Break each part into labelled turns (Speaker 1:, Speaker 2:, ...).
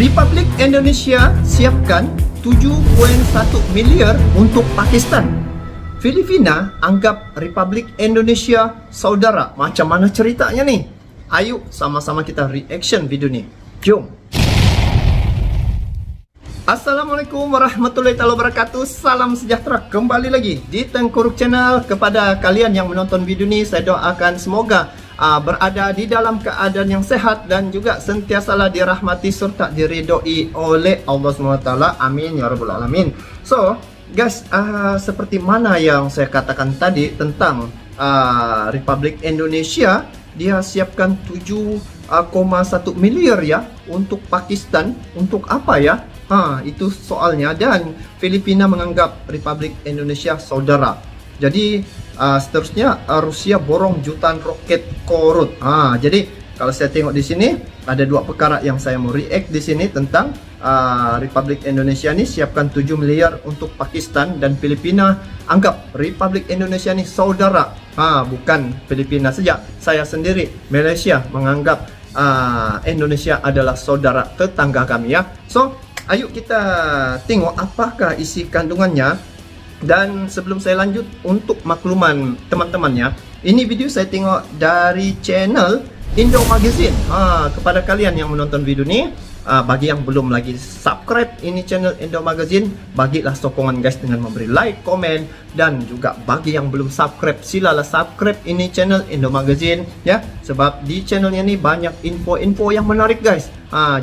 Speaker 1: Republik Indonesia siapkan 7.1 miliar untuk Pakistan. Filipina anggap Republik Indonesia saudara. Macam mana ceritanya nih? Ayo sama-sama kita reaction video nih. Jom. Assalamualaikum warahmatullahi wabarakatuh. Salam sejahtera kembali lagi di Tengku Ruk Channel. Kepada kalian yang menonton video ini, saya doakan semoga berada di dalam keadaan yang sehat dan juga sentiasalah dirahmati serta diridhoi oleh Allah SWT. Amin ya rabbal alamin. So guys, seperti mana yang saya katakan tadi tentang Republik Indonesia, dia siapkan 7,1 miliar ya untuk Pakistan. Untuk apa ya? Itu soalnya. Dan Filipina menganggap Republik Indonesia saudara. Jadi seterusnya Rusia borong jutaan roket Korut. Jadi kalau saya tengok di sini ada dua perkara yang saya mau react di sini tentang Republik Indonesia ini siapkan 7 miliar untuk Pakistan, dan Filipina anggap Republik Indonesia ini saudara. Bukan Filipina saja, saya sendiri Malaysia menganggap Indonesia adalah saudara tetangga kami ya. So ayo kita tengok apakah isi kandungannya. Dan sebelum saya lanjut, untuk makluman teman-temannya, ini video saya tengok dari channel Indo Magazine. Kepada kalian yang menonton video ini, bagi yang belum lagi subscribe ini channel Indo Magazine, bagilah sokongan guys dengan memberi like, komen, dan juga bagi yang belum subscribe, silalah subscribe ini channel Indo Magazine ya, sebab di channelnya ini banyak info-info yang menarik guys.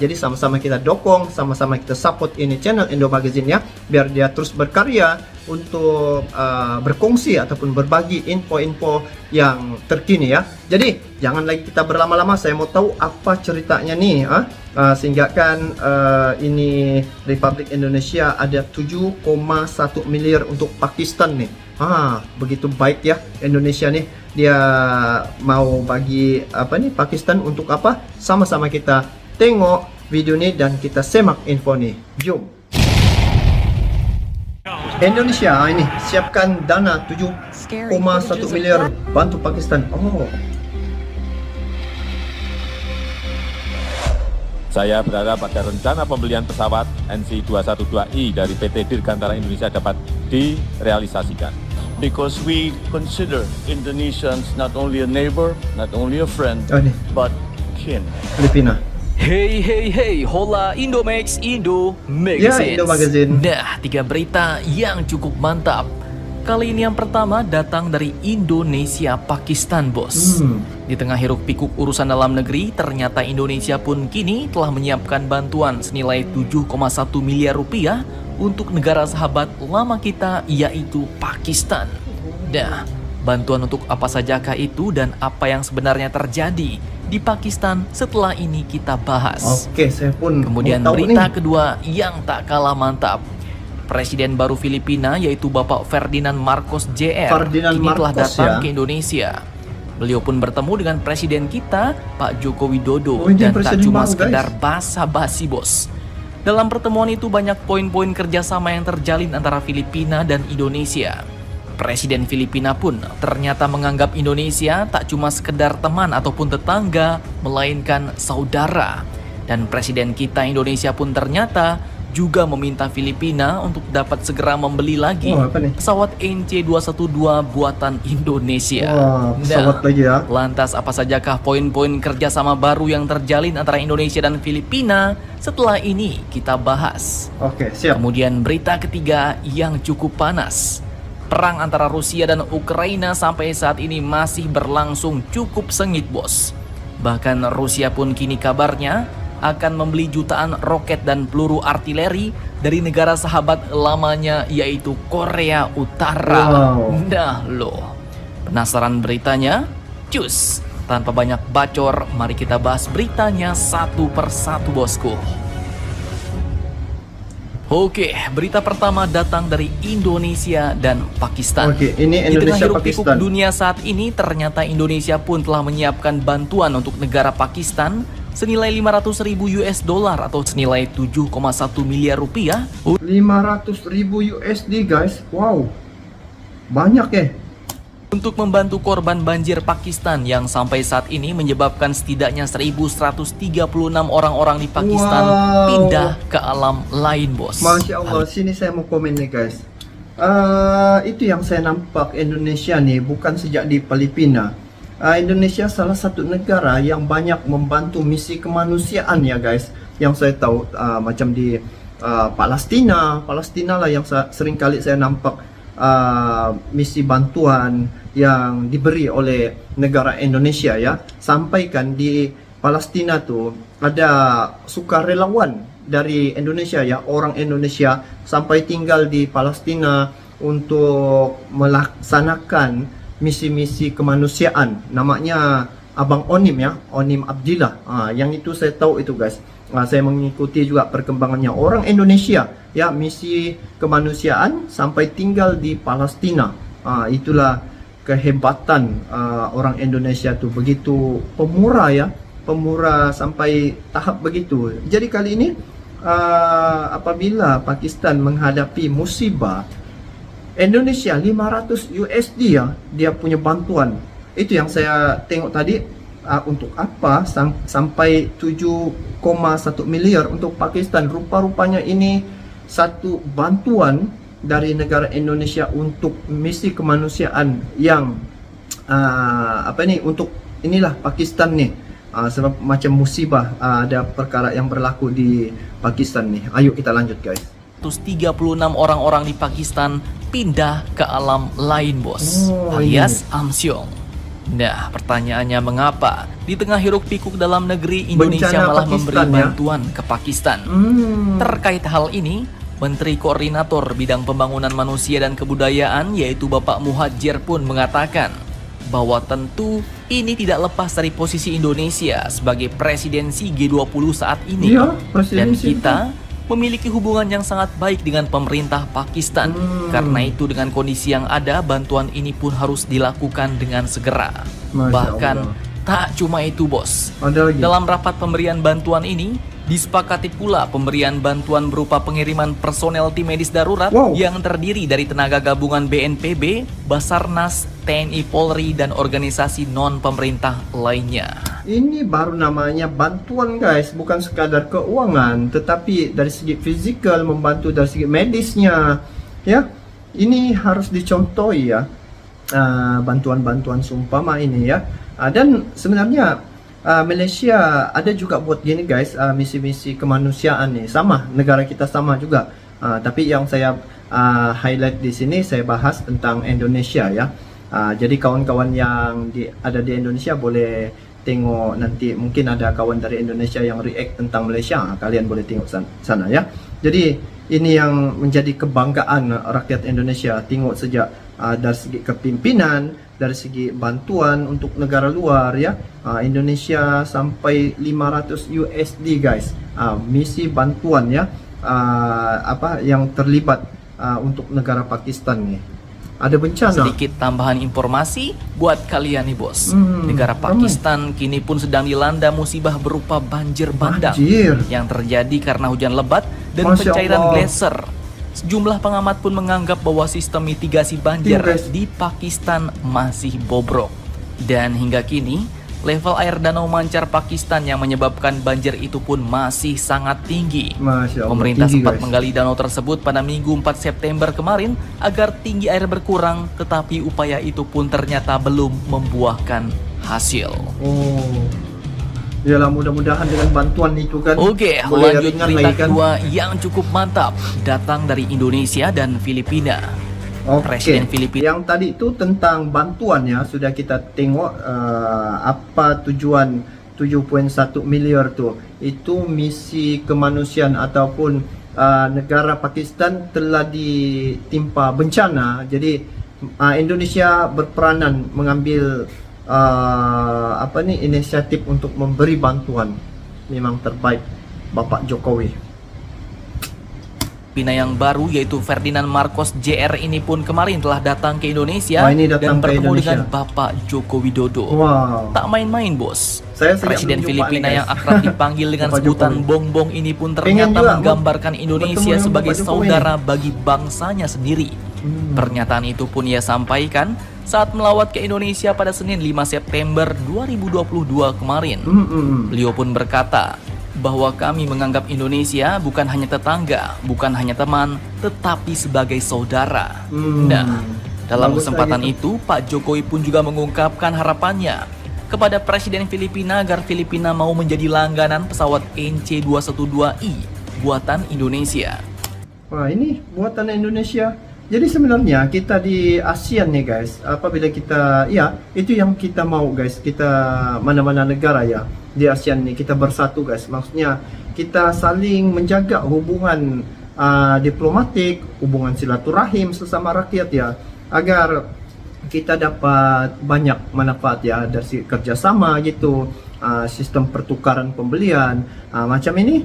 Speaker 1: Jadi sama-sama kita dukung, sama-sama kita support ini channel Indo Magazine ya, biar dia terus berkarya untuk berkongsi ataupun berbagi info-info yang terkini ya. Jadi jangan lagi kita berlama-lama, saya mau tahu apa ceritanya nih sehingga kan ini Republik Indonesia ada 7,1 miliar untuk Pakistan nih. Begitu baik ya Indonesia nih, dia mau bagi apa nih Pakistan untuk apa? Sama-sama kita tengok video ini dan kita semak info nih. Jom. Indonesia ini siapkan dana 7,1 miliar bantu Pakistan.
Speaker 2: Saya berharap pada rencana pembelian pesawat NC212I dari PT Dirgantara Indonesia dapat direalisasikan.
Speaker 3: Because we consider Indonesians not only a neighbor, not only a friend, but kin.
Speaker 1: Filipina.
Speaker 4: Hey, hola Indomax, Indo
Speaker 1: Ya,
Speaker 4: Magazine.
Speaker 1: Indo Magazine.
Speaker 4: Nah, 3 berita yang cukup mantap. Kali ini yang pertama datang dari Indonesia Pakistan, bos. Di tengah hiruk pikuk urusan dalam negeri, ternyata Indonesia pun kini telah menyiapkan bantuan senilai 7,1 miliar rupiah untuk negara sahabat lama kita, yaitu Pakistan. Nah, bantuan untuk apa sajakah itu dan apa yang sebenarnya terjadi di Pakistan setelah ini kita bahas.
Speaker 1: Oke, saya pun
Speaker 4: Kemudian
Speaker 1: mau tahu
Speaker 4: berita
Speaker 1: nih.
Speaker 4: kedua yang tak kalah mantap. Presiden baru Filipina yaitu Bapak Ferdinand Marcos Jr. kini telah datang ke Indonesia. Beliau pun bertemu dengan presiden kita, Pak Joko Widodo, dan tak cuma sekedar basa-basi, bos. Dalam pertemuan itu banyak poin-poin kerjasama yang terjalin antara Filipina dan Indonesia. Presiden Filipina pun ternyata menganggap Indonesia tak cuma sekedar teman ataupun tetangga, melainkan saudara. Dan presiden kita Indonesia pun ternyata juga meminta Filipina untuk dapat segera membeli lagi pesawat NC212 buatan Indonesia.
Speaker 1: Pesawat lagi ya.
Speaker 4: Lantas apa sajakah poin-poin kerjasama baru yang terjalin antara Indonesia dan Filipina? Setelah ini kita bahas.
Speaker 1: Oke, siap.
Speaker 4: Kemudian berita ketiga yang cukup panas. Perang antara Rusia dan Ukraina sampai saat ini masih berlangsung cukup sengit, bos. Bahkan Rusia pun kini kabarnya akan membeli jutaan roket dan peluru artileri dari negara sahabat lamanya, yaitu Korea Utara. Nah loh, penasaran beritanya? Cus, tanpa banyak bacor, mari kita bahas beritanya satu persatu, bosku. Oke, berita pertama datang dari Indonesia dan Pakistan.
Speaker 1: Oke, ini Indonesia
Speaker 4: Di tengah hiruk pikuk
Speaker 1: Pakistan.
Speaker 4: dunia saat ini, ternyata Indonesia pun telah menyiapkan bantuan untuk negara Pakistan senilai 500.000 US dollar atau senilai 7,1 miliar rupiah.
Speaker 1: 500.000 USD guys. Wow, banyak ya.
Speaker 4: untuk membantu korban banjir Pakistan yang sampai saat ini menyebabkan setidaknya 1.136 orang-orang di Pakistan pindah ke alam lain, bos.
Speaker 1: Masya Allah, sini saya mau komen nih guys. Itu yang saya nampak Indonesia nih bukan sejak di Filipina. Indonesia salah satu negara yang banyak membantu misi kemanusiaan ya guys. Yang saya tahu macam di Palestina lah yang sering kali saya nampak misi bantuan yang diberi oleh negara Indonesia ya. Sampaikan di Palestina tuh ada sukarelawan dari Indonesia ya, orang Indonesia sampai tinggal di Palestina untuk melaksanakan misi-misi kemanusiaan. Namanya Abang Onim ya, Onim Abdillah. Yang itu saya tahu itu guys. Saya mengikuti juga perkembangannya orang Indonesia ya, misi kemanusiaan sampai tinggal di Palestina. Itulah kehebatan orang Indonesia tuh, begitu pemurah ya, pemurah sampai tahap begitu. Jadi kali ini apabila Pakistan menghadapi musibah, Indonesia 500 USD ya dia punya bantuan. Itu yang saya tengok tadi. Untuk apa sampai 7,1 miliar untuk Pakistan. Rupa-rupanya ini satu bantuan dari negara Indonesia untuk misi kemanusiaan yang untuk inilah Pakistan nih. Sebab macam musibah ada perkara yang berlaku di Pakistan nih. Ayo kita lanjut guys.
Speaker 4: 136 orang-orang di Pakistan pindah ke alam lain, bos, alias Amsyong. Nah, pertanyaannya mengapa di tengah hiruk pikuk dalam negeri Indonesia
Speaker 1: bencana
Speaker 4: malah
Speaker 1: Pakistan,
Speaker 4: memberi bantuan ke Pakistan? Terkait hal ini, Menteri Koordinator Bidang Pembangunan Manusia dan Kebudayaan yaitu Bapak Muhadjir pun mengatakan bahwa tentu ini tidak lepas dari posisi Indonesia sebagai presidensi G20 saat ini.
Speaker 1: Ya,
Speaker 4: dan kita memiliki hubungan yang sangat baik dengan pemerintah Pakistan. Karena itu dengan kondisi yang ada, bantuan ini pun harus dilakukan dengan segera. Bahkan tak cuma itu, bos. Dalam rapat pemberian bantuan ini disepakati pula pemberian bantuan berupa pengiriman personel tim medis darurat yang terdiri dari tenaga gabungan BNPB, Basarnas, TNI Polri, dan organisasi non-pemerintah lainnya.
Speaker 1: Ini baru namanya bantuan guys, bukan sekadar keuangan, tetapi dari segi fisikal membantu dari segi medisnya ya. Ini harus dicontohi ya, bantuan-bantuan seumpama ini ya. Dan sebenarnya Malaysia ada juga buat gini guys, misi-misi kemanusiaan nih, sama negara kita sama juga. Tapi yang saya highlight di sini saya bahas tentang Indonesia ya. Jadi kawan-kawan yang ada di Indonesia boleh tengok nanti, mungkin ada kawan dari Indonesia yang react tentang Malaysia, kalian boleh tengok sana ya. Jadi ini yang menjadi kebanggaan rakyat Indonesia, tengok sejak dari segi kepimpinan, dari segi bantuan untuk negara luar ya. Indonesia sampai 500 USD guys, misi bantuan ya, yang terlibat untuk negara Pakistan nih. Ada bencana.
Speaker 4: Sedikit tambahan informasi buat kalian nih, bos. Negara Pakistan kini pun sedang dilanda musibah berupa banjir bandang yang terjadi karena hujan lebat dan pencairan gletser. Sejumlah pengamat pun menganggap bahwa sistem mitigasi banjir di Pakistan masih bobrok. Dan hingga kini, level air danau Mancar Pakistan yang menyebabkan banjir itu pun masih sangat tinggi. Pemerintah sempat menggali danau tersebut pada Minggu 4 September kemarin agar tinggi air berkurang, tetapi upaya itu pun ternyata belum membuahkan hasil.
Speaker 1: Yalah, mudah-mudahan dengan bantuan itu kan.
Speaker 4: Oke, lanjut berita kedua yang cukup mantap, datang dari Indonesia dan Filipina. Presiden Filipina.
Speaker 1: Yang tadi itu tentang bantuan ya, sudah kita tengok apa tujuan 7,1 miliar tuh. Itu misi kemanusiaan ataupun negara Pakistan telah ditimpa bencana. Jadi Indonesia berperanan mengambil inisiatif untuk memberi bantuan. Memang terbaik Bapak Jokowi.
Speaker 4: Filipina yang baru yaitu Ferdinand Marcos Jr. ini pun kemarin telah datang ke Indonesia dan bertemu dengan Bapak Joko Widodo. Tak main-main, bos. Presiden Filipina yang akrab dipanggil dengan sebutan Bongbong ini pun ternyata menggambarkan Indonesia sebagai saudara bagi bangsanya sendiri. Pernyataan itu pun ia sampaikan saat melawat ke Indonesia pada Senin 5 September 2022 kemarin. Beliau pun berkata bahwa kami menganggap Indonesia bukan hanya tetangga, bukan hanya teman, tetapi sebagai saudara. Nah, dalam kesempatan itu, Pak Jokowi pun juga mengungkapkan harapannya kepada Presiden Filipina agar Filipina mau menjadi langganan pesawat NC212I buatan Indonesia.
Speaker 1: Wah, ini buatan Indonesia. Jadi sebenarnya kita di ASEAN nih guys, apabila kita, ya itu yang kita mau guys, kita mana-mana negara ya di ASEAN nih kita bersatu guys. Maksudnya kita saling menjaga hubungan diplomatik, hubungan silaturahim sesama rakyat ya, agar kita dapat banyak manfaat ya dari kerjasama gitu, sistem pertukaran pembelian macam ini.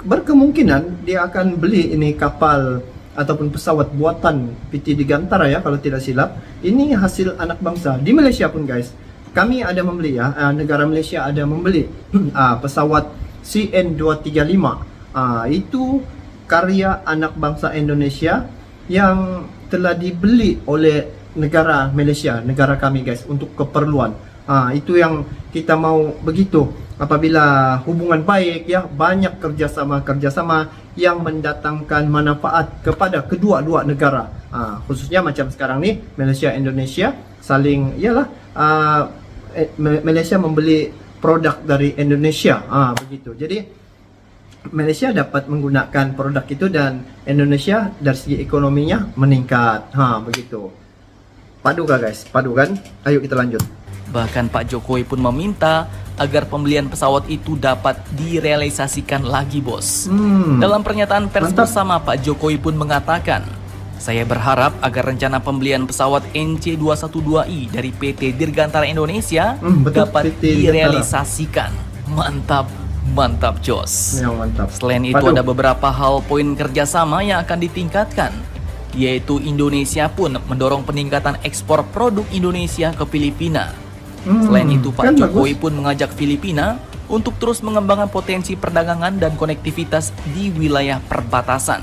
Speaker 1: Berkemungkinan dia akan beli ini kapal ataupun pesawat buatan PT Dirgantara ya kalau tidak silap. Ini hasil anak bangsa di Malaysia pun guys. Kami ada membeli ya, negara Malaysia ada membeli pesawat CN235. Itu karya anak bangsa Indonesia yang telah dibeli oleh negara Malaysia, negara kami guys, untuk keperluan. Itu yang kita mau begitu. Apabila hubungan baik ya, banyak kerjasama yang mendatangkan manfaat kepada kedua-dua negara. Khususnya macam sekarang nih Malaysia Indonesia saling ialah Malaysia membeli produk dari Indonesia. Begitu. Jadi Malaysia dapat menggunakan produk itu dan Indonesia dari segi ekonominya meningkat. Begitu. Padu kah guys? Padu kan? Ayo kita lanjut.
Speaker 4: Bahkan Pak Jokowi pun meminta agar pembelian pesawat itu dapat direalisasikan lagi, bos. Dalam pernyataan pers bersama, Pak Jokowi pun mengatakan, saya berharap agar rencana pembelian pesawat NC212I dari PT Dirgantara Indonesia dapat direalisasikan. Mantap Jos.
Speaker 1: Mantap.
Speaker 4: Selain itu ada beberapa hal poin kerjasama yang akan ditingkatkan, yaitu Indonesia pun mendorong peningkatan ekspor produk Indonesia ke Filipina. Selain itu Pak Jokowi pun mengajak Filipina untuk terus mengembangkan potensi perdagangan dan konektivitas di wilayah perbatasan,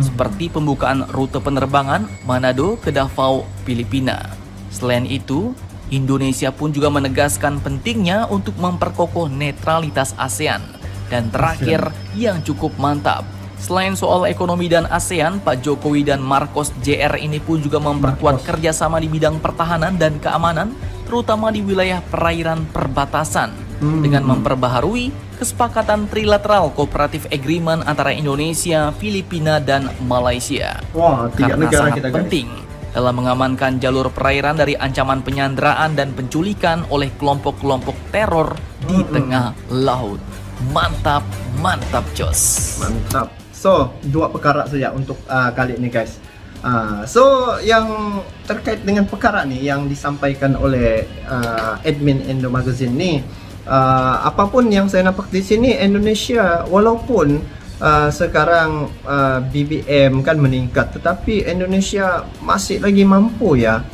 Speaker 4: seperti pembukaan rute penerbangan Manado ke Davao, Filipina. Selain itu, Indonesia pun juga menegaskan pentingnya untuk memperkokoh netralitas ASEAN. Dan terakhir yang cukup mantap, selain soal ekonomi dan ASEAN, Pak Jokowi dan Marcos JR ini pun juga memperkuat kerjasama di bidang pertahanan dan keamanan, terutama di wilayah perairan perbatasan, dengan memperbaharui kesepakatan trilateral cooperative agreement antara Indonesia, Filipina, dan Malaysia.
Speaker 1: Wah,
Speaker 4: karena sangat penting dalam mengamankan jalur perairan dari ancaman penyanderaan dan penculikan oleh kelompok-kelompok teror di tengah laut. Mantap Jos.
Speaker 1: Mantap. So, dua perkara saja untuk kali ini guys. So, yang terkait dengan perkara nih yang disampaikan oleh admin Indo Magazine nih, apapun yang saya nampak di sini, Indonesia walaupun sekarang BBM kan meningkat, tetapi Indonesia masih lagi mampu ya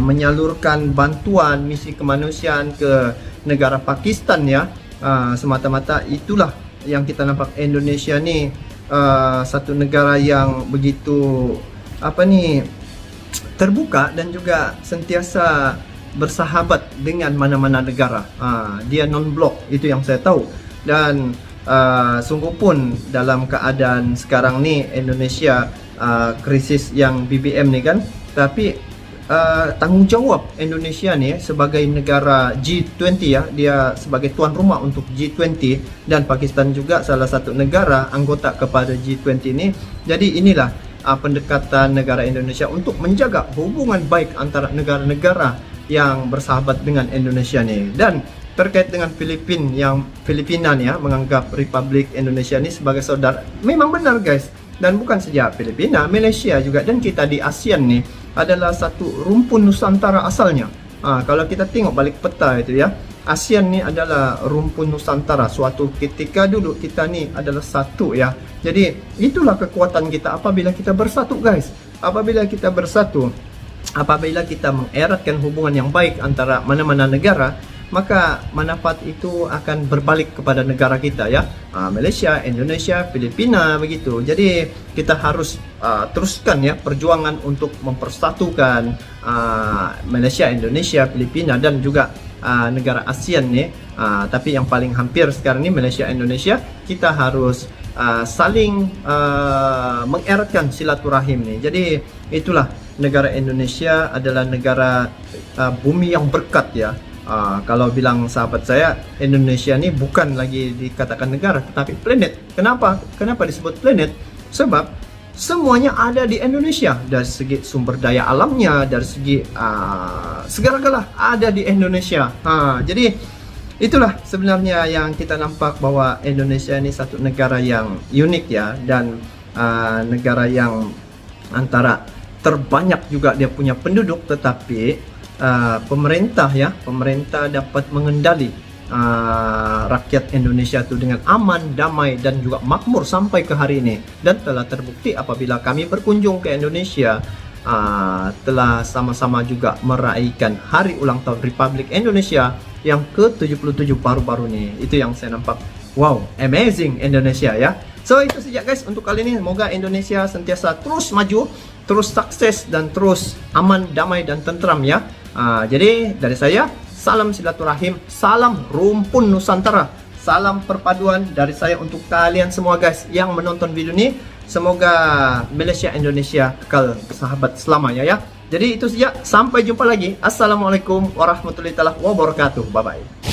Speaker 1: menyalurkan bantuan misi kemanusiaan ke negara Pakistan ya. Semata-mata itulah yang kita nampak, Indonesia nih satu negara yang begitu terbuka dan juga sentiasa bersahabat dengan mana-mana negara. Dia non-blok, itu yang saya tahu. Dan sungguh pun dalam keadaan sekarang nih Indonesia krisis yang BBM nih kan, tapi tanggung jawab Indonesia nih sebagai negara G20 ya, dia sebagai tuan rumah untuk G20, dan Pakistan juga salah satu negara anggota kepada G20 ini. Jadi inilah pendekatan negara Indonesia untuk menjaga hubungan baik antara negara-negara yang bersahabat dengan Indonesia nih. Dan terkait dengan Filipina nih ya, menganggap Republik Indonesia ini sebagai saudara, memang benar guys. Dan bukan saja Filipina, Malaysia juga, dan kita di ASEAN nih adalah satu rumpun Nusantara asalnya. Kalau kita tengok balik peta itu ya, ASEAN ni adalah rumpun Nusantara. Suatu ketika dulu kita ni adalah satu ya. Jadi itulah kekuatan kita apabila kita bersatu guys. Apabila kita bersatu, apabila kita mengeratkan hubungan yang baik antara mana-mana negara, maka manfaat itu akan berbalik kepada negara kita ya. Malaysia, Indonesia, Filipina begitu. Jadi kita harus teruskan ya perjuangan untuk mempersatukan Malaysia, Indonesia, Filipina dan juga negara ASEAN nih. Tapi yang paling hampir sekarang ini Malaysia, Indonesia, kita harus saling mengeratkan silaturahim nih. Jadi itulah, negara Indonesia adalah negara bumi yang berkat ya. Kalau bilang sahabat saya, Indonesia ini bukan lagi dikatakan negara tetapi planet. Kenapa disebut planet? Sebab semuanya ada di Indonesia, dari segi sumber daya alamnya, dari segi segala-gala ada di Indonesia. Jadi itulah sebenarnya yang kita nampak bahwa Indonesia ini satu negara yang unik ya, dan negara yang antara terbanyak juga dia punya penduduk, tetapi pemerintah dapat mengendali rakyat Indonesia itu dengan aman, damai dan juga makmur sampai ke hari ini. Dan telah terbukti apabila kami berkunjung ke Indonesia, telah sama-sama juga meraihkan hari ulang tahun Republik Indonesia yang ke-77 baru-baru ini. Itu yang saya nampak, wow, amazing Indonesia ya. So itu saja guys untuk kali ini. Semoga Indonesia sentiasa terus maju, terus sukses dan terus aman, damai dan tentram ya. Jadi dari saya, salam silaturahim, salam rumpun Nusantara, salam perpaduan dari saya untuk kalian semua guys yang menonton video ini. Semoga Malaysia Indonesia kekal bersahabat selamanya ya. Jadi itu saja, sampai jumpa lagi. Assalamualaikum warahmatullahi wabarakatuh. Bye bye.